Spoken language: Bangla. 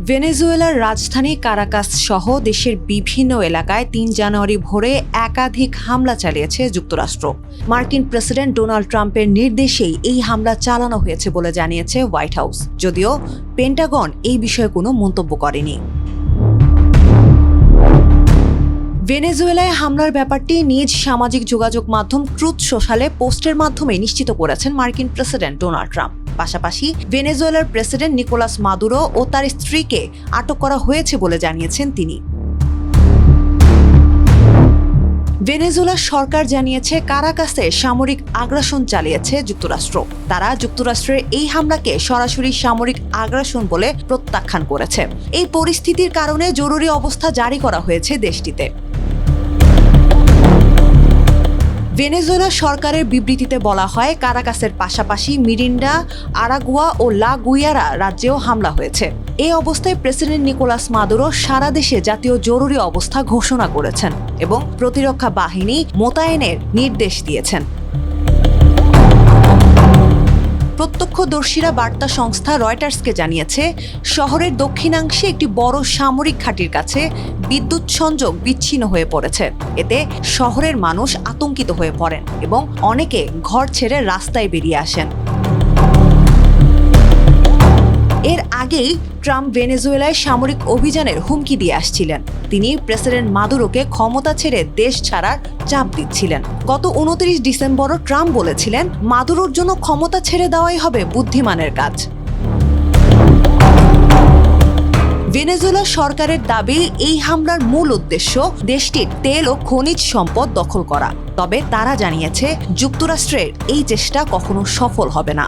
ভেনেজুয়েলার রাজধানী কারাকাস সহ দেশের বিভিন্ন এলাকায় ৩ জানুয়ারি ভোরে একাধিক হামলা চালিয়েছে যুক্তরাষ্ট্র। মার্কিন প্রেসিডেন্ট ডোনাল্ড ট্রাম্পের নির্দেশেই এই হামলা চালানো হয়েছে বলে জানিয়েছে হোয়াইট হাউস, যদিও পেন্টাগন এই বিষয়ে কোনো মন্তব্য করেনি। ভেনেজুয়েলায় হামলার ব্যাপারটি নিজ সামাজিক যোগাযোগ মাধ্যম ট্রুথ সোশ্যালে পোস্টের মাধ্যমে নিশ্চিত করেছেন মার্কিন প্রেসিডেন্ট ডোনাল্ড ট্রাম্প। পাশাপাশি ভেনেজুয়েলার প্রেসিডেন্ট নিকোলাস মাদুরো ও তার স্ত্রীকে আটক করা হয়েছে বলে জানিয়েছেন তিনি। ভেনেজুয়েলার সরকার জানিয়েছে কারাকাসে সামরিক আগ্রাসন চালিয়েছে যুক্তরাষ্ট্র। তারা যুক্তরাষ্ট্রের এই হামলাকে সরাসরি সামরিক আগ্রাসন বলে প্রত্যাখ্যান করেছে। এই পরিস্থিতির কারণে জরুরি অবস্থা জারি করা হয়েছে দেশটিতে। ভেনেজুয়েলা সরকারের বিবৃতিতে বলা হয়, কারাকাসের পাশাপাশি মিরিন্ডা, আরাগুয়া ও লা গুইয়ারা রাজ্যেও হামলা হয়েছে। এই অবস্থায় প্রেসিডেন্ট নিকোলাস মাদুরো সারা দেশে জাতীয় জরুরি অবস্থা ঘোষণা করেছেন এবং প্রতিরক্ষা বাহিনী মোতায়েনের নির্দেশ দিয়েছেন। প্রত্যক্ষদর্শীরা বার্তা সংস্থা রয়টার্সকে জানিয়েছে, শহরের দক্ষিণাংশে একটি বড় সামরিক ঘাঁটির কাছে বিদ্যুৎ সংযোগ বিচ্ছিন্ন হয়ে পড়েছে। এতে শহরের মানুষ আতঙ্কিত হয়ে পড়েন এবং অনেকে ঘর ছেড়ে রাস্তায় বেরিয়ে আসেন। এর আগেই ট্রাম্প ভেনেজুয়েলায় সামরিক অভিযানের হুমকি দিয়ে আসছিলেন। তিনি প্রেসিডেন্ট মাদুরোকে ক্ষমতা ছেড়ে দেশ ছাড়ার চাপ দিচ্ছিলেন। গত 29 ডিসেম্বরও ট্রাম্প বলেছিলেন, মাদুরোর জন্য ক্ষমতা ছেড়ে দেওয়াই হবে বুদ্ধিমানের কাজ। ভেনেজুয়েলা সরকারের দাবি, এই হামলার মূল উদ্দেশ্য দেশটির তেল ও খনিজ সম্পদ দখল করা। তবে তারা জানিয়েছে, যুক্তরাষ্ট্রের এই চেষ্টা কখনো সফল হবে না।